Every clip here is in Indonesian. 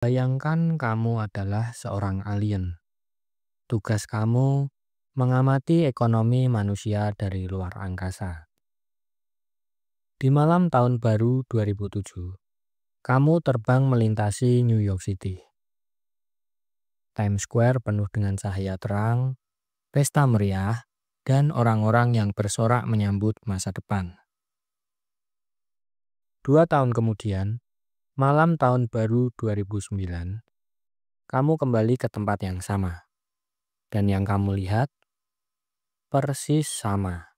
Bayangkan kamu adalah seorang alien. Tugas kamu mengamati ekonomi manusia dari luar angkasa. Di malam tahun baru 2007, kamu terbang melintasi New York City. Times Square penuh dengan cahaya terang, pesta meriah, dan orang-orang yang bersorak menyambut masa depan. 2 tahun kemudian, malam tahun baru 2009, kamu kembali ke tempat yang sama. Dan yang kamu lihat persis sama.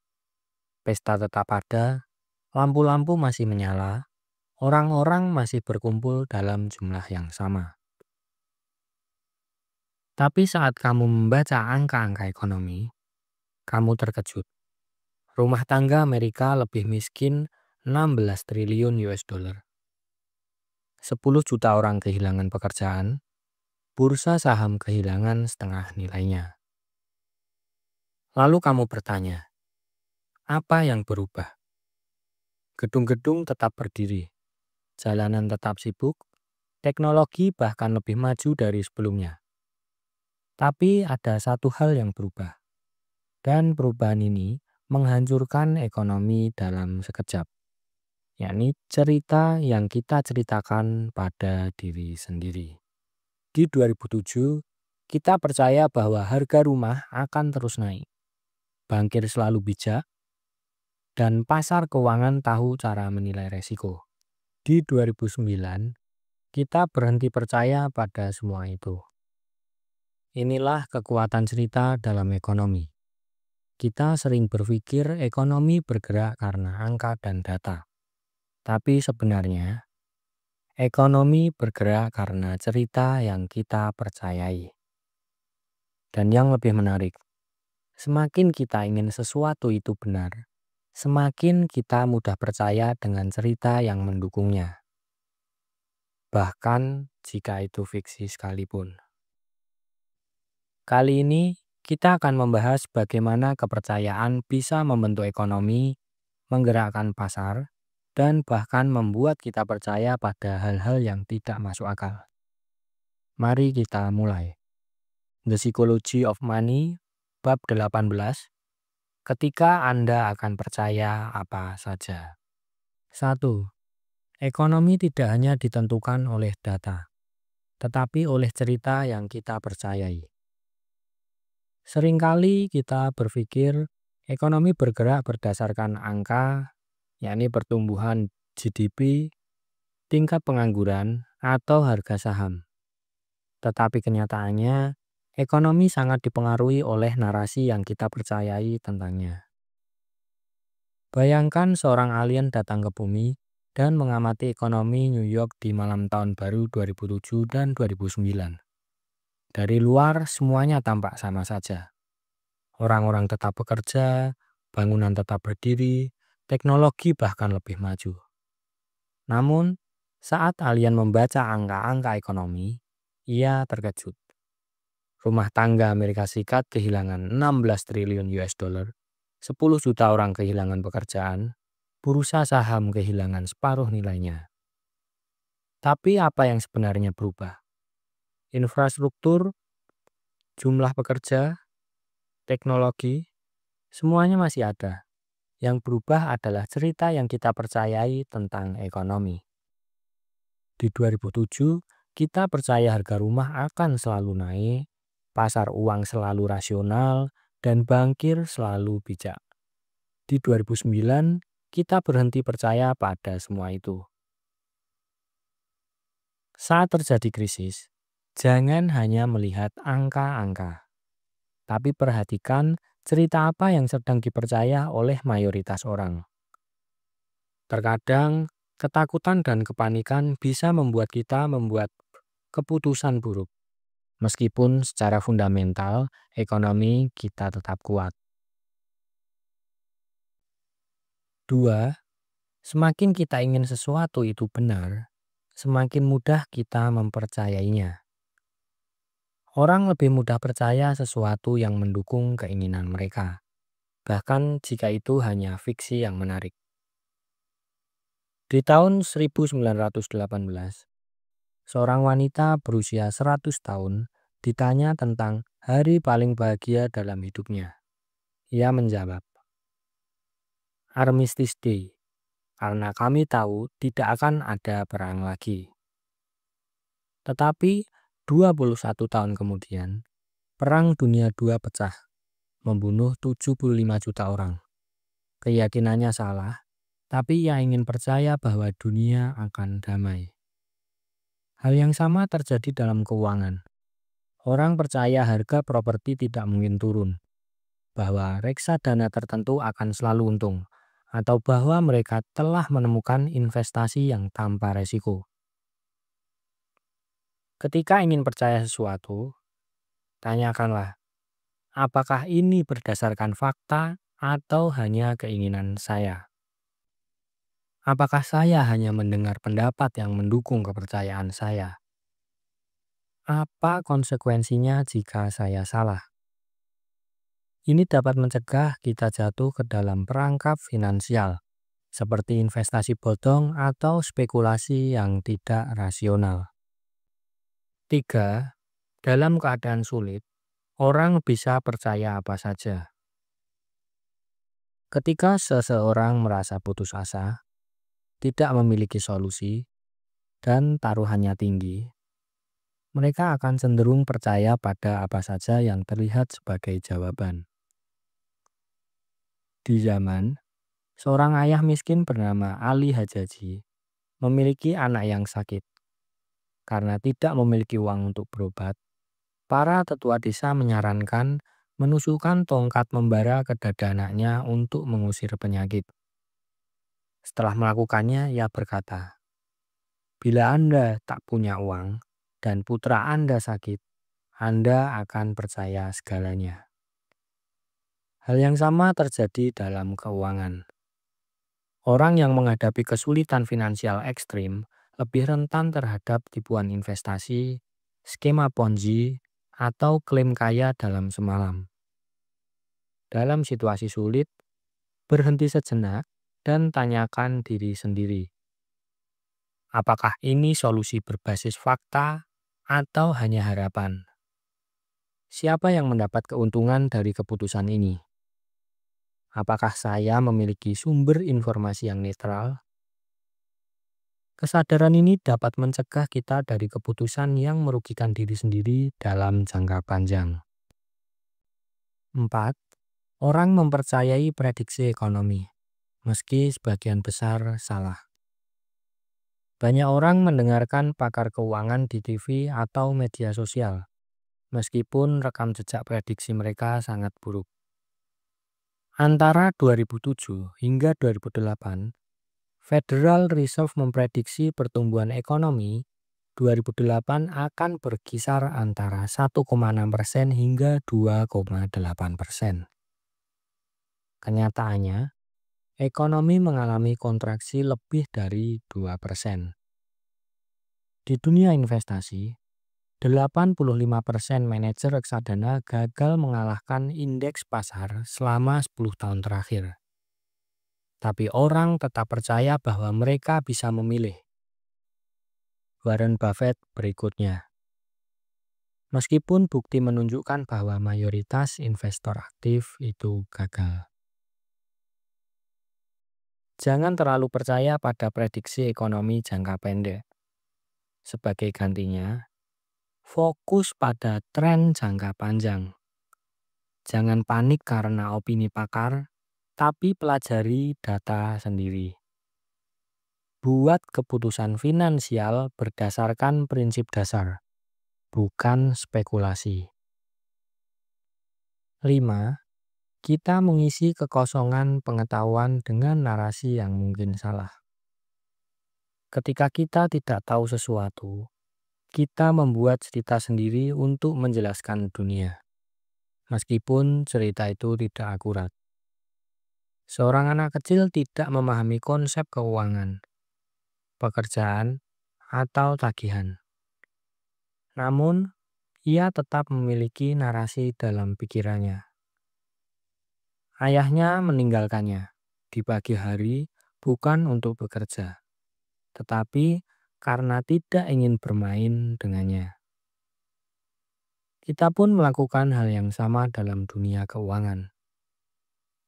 Pesta tetap ada, lampu-lampu masih menyala, orang-orang masih berkumpul dalam jumlah yang sama. Tapi saat kamu membaca angka-angka ekonomi, kamu terkejut. Rumah tangga Amerika lebih miskin 16 triliun US dollar. 10 juta orang kehilangan pekerjaan, bursa saham kehilangan setengah nilainya. Lalu kamu bertanya, apa yang berubah? Gedung-gedung tetap berdiri, jalanan tetap sibuk, teknologi bahkan lebih maju dari sebelumnya. Tapi ada satu hal yang berubah. Dan perubahan ini menghancurkan ekonomi dalam sekejap. Yakni cerita yang kita ceritakan pada diri sendiri. Di 2007, kita percaya bahwa harga rumah akan terus naik. Bankir selalu bijak, dan pasar keuangan tahu cara menilai resiko. Di 2009, kita berhenti percaya pada semua itu. Inilah kekuatan cerita dalam ekonomi. Kita sering berpikir ekonomi bergerak karena angka dan data. Tapi sebenarnya, ekonomi bergerak karena cerita yang kita percayai. Dan yang lebih menarik, semakin kita ingin sesuatu itu benar, semakin kita mudah percaya dengan cerita yang mendukungnya. Bahkan jika itu fiksi sekalipun. Kali ini, kita akan membahas bagaimana kepercayaan bisa membentuk ekonomi, menggerakkan pasar, dan bahkan membuat kita percaya pada hal-hal yang tidak masuk akal. Mari kita mulai. The Psychology of Money, bab 18. Ketika Anda akan percaya apa saja. 1. Ekonomi tidak hanya ditentukan oleh data, tetapi oleh cerita yang kita percayai. Seringkali kita berpikir ekonomi bergerak berdasarkan angka, yakni pertumbuhan GDP, tingkat pengangguran, atau harga saham. Tetapi kenyataannya, ekonomi sangat dipengaruhi oleh narasi yang kita percayai tentangnya. Bayangkan seorang alien datang ke bumi dan mengamati ekonomi New York di malam tahun baru 2007 dan 2009. Dari luar, semuanya tampak sama saja. Orang-orang tetap bekerja, bangunan tetap berdiri, teknologi bahkan lebih maju. Namun, saat alien membaca angka-angka ekonomi, ia terkejut. Rumah tangga Amerika Serikat kehilangan 16 triliun US dollar, 10 juta orang kehilangan pekerjaan, bursa saham kehilangan separuh nilainya. Tapi apa yang sebenarnya berubah? Infrastruktur, jumlah pekerja, teknologi, semuanya masih ada. Yang berubah adalah cerita yang kita percayai tentang ekonomi. Di 2007, kita percaya harga rumah akan selalu naik, pasar uang selalu rasional, dan bankir selalu bijak. Di 2009, kita berhenti percaya pada semua itu. Saat terjadi krisis, jangan hanya melihat angka-angka, tapi perhatikan cerita apa yang sedang dipercaya oleh mayoritas orang. Terkadang, ketakutan dan kepanikan bisa membuat kita membuat keputusan buruk. Meskipun secara fundamental, ekonomi kita tetap kuat. 2. Semakin kita ingin sesuatu itu benar, semakin mudah kita mempercayainya. Orang lebih mudah percaya sesuatu yang mendukung keinginan mereka, bahkan jika itu hanya fiksi yang menarik. Di tahun 1918, Seorang wanita berusia 100 tahun ditanya tentang hari paling bahagia dalam hidupnya. Ia menjawab, Armistice Day, karena kami tahu tidak akan ada perang lagi. Tetapi 21 tahun kemudian, Perang Dunia II pecah, membunuh 75 juta orang. Keyakinannya salah, tapi ia ingin percaya bahwa dunia akan damai. Hal yang sama terjadi dalam keuangan. Orang percaya harga properti tidak mungkin turun, bahwa reksadana tertentu akan selalu untung, atau bahwa mereka telah menemukan investasi yang tanpa resiko. Ketika ingin percaya sesuatu, tanyakanlah, apakah ini berdasarkan fakta atau hanya keinginan saya? Apakah saya hanya mendengar pendapat yang mendukung kepercayaan saya? Apa konsekuensinya jika saya salah? Ini dapat mencegah kita jatuh ke dalam perangkap finansial, seperti investasi bodong atau spekulasi yang tidak rasional. 3. Dalam keadaan sulit, orang bisa percaya apa saja. Ketika seseorang merasa putus asa, tidak memiliki solusi, dan taruhannya tinggi, mereka akan cenderung percaya pada apa saja yang terlihat sebagai jawaban. Di zaman, seorang ayah miskin bernama Ali Hajaji memiliki anak yang sakit. Karena tidak memiliki uang untuk berobat, para tetua desa menyarankan menusukkan tongkat membara ke dada anaknya untuk mengusir penyakit. Setelah melakukannya, ia berkata, "Bila Anda tak punya uang dan putra Anda sakit, Anda akan percaya segalanya." Hal yang sama terjadi dalam keuangan. Orang yang menghadapi kesulitan finansial ekstrim lebih rentan terhadap tipuan investasi, skema Ponzi, atau klaim kaya dalam semalam. Dalam situasi sulit, berhenti sejenak dan tanyakan diri sendiri. Apakah ini solusi berbasis fakta atau hanya harapan? Siapa yang mendapat keuntungan dari keputusan ini? Apakah saya memiliki sumber informasi yang netral? Kesadaran ini dapat mencegah kita dari keputusan yang merugikan diri sendiri dalam jangka panjang. 4. Orang mempercayai prediksi ekonomi, meski sebagian besar salah. Banyak orang mendengarkan pakar keuangan di TV atau media sosial, meskipun rekam jejak prediksi mereka sangat buruk. Antara 2007 hingga 2008, Federal Reserve memprediksi pertumbuhan ekonomi 2008 akan berkisar antara 1,6% hingga 2,8%. Kenyataannya, ekonomi mengalami kontraksi lebih dari 2%. Di dunia investasi, 85% manajer reksadana gagal mengalahkan indeks pasar selama 10 tahun terakhir. Tapi orang tetap percaya bahwa mereka bisa memilih. Warren Buffett berikutnya. Meskipun bukti menunjukkan bahwa mayoritas investor aktif itu gagal. Jangan terlalu percaya pada prediksi ekonomi jangka pendek. Sebagai gantinya, fokus pada tren jangka panjang. Jangan panik karena opini pakar, tapi pelajari data sendiri. Buat keputusan finansial berdasarkan prinsip dasar, bukan spekulasi. 5. Kita mengisi kekosongan pengetahuan dengan narasi yang mungkin salah. Ketika kita tidak tahu sesuatu, kita membuat cerita sendiri untuk menjelaskan dunia. Meskipun cerita itu tidak akurat. Seorang anak kecil tidak memahami konsep keuangan, pekerjaan, atau tagihan. Namun, ia tetap memiliki narasi dalam pikirannya. Ayahnya meninggalkannya di pagi hari bukan untuk bekerja, tetapi karena tidak ingin bermain dengannya. Kita pun melakukan hal yang sama dalam dunia keuangan.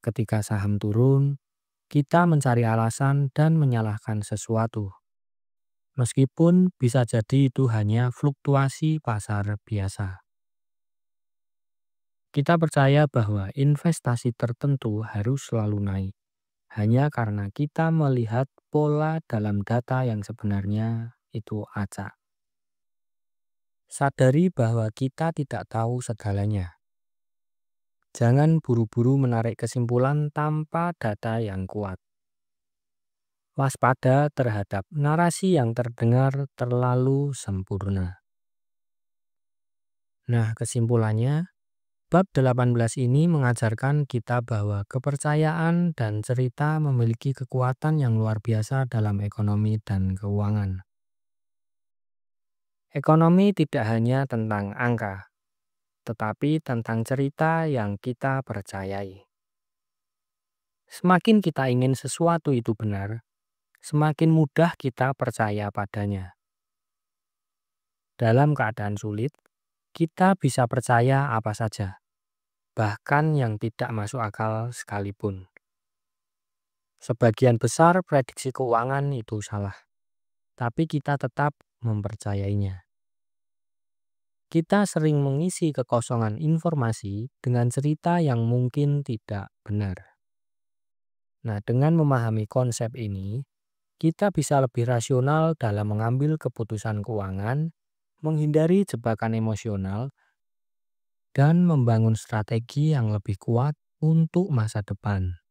Ketika saham turun, kita mencari alasan dan menyalahkan sesuatu. Meskipun bisa jadi itu hanya fluktuasi pasar biasa. Kita percaya bahwa investasi tertentu harus selalu naik, hanya karena kita melihat pola dalam data yang sebenarnya itu acak. Sadari bahwa kita tidak tahu segalanya. Jangan buru-buru menarik kesimpulan tanpa data yang kuat. Waspada terhadap narasi yang terdengar terlalu sempurna. Nah, kesimpulannya, bab 18 ini mengajarkan kita bahwa kepercayaan dan cerita memiliki kekuatan yang luar biasa dalam ekonomi dan keuangan. Ekonomi tidak hanya tentang angka, tetapi tentang cerita yang kita percayai. Semakin kita ingin sesuatu itu benar, semakin mudah kita percaya padanya. Dalam keadaan sulit, kita bisa percaya apa saja, bahkan yang tidak masuk akal sekalipun. Sebagian besar prediksi keuangan itu salah, tapi kita tetap mempercayainya. Kita sering mengisi kekosongan informasi dengan cerita yang mungkin tidak benar. Nah, dengan memahami konsep ini, kita bisa lebih rasional dalam mengambil keputusan keuangan, menghindari jebakan emosional, dan membangun strategi yang lebih kuat untuk masa depan.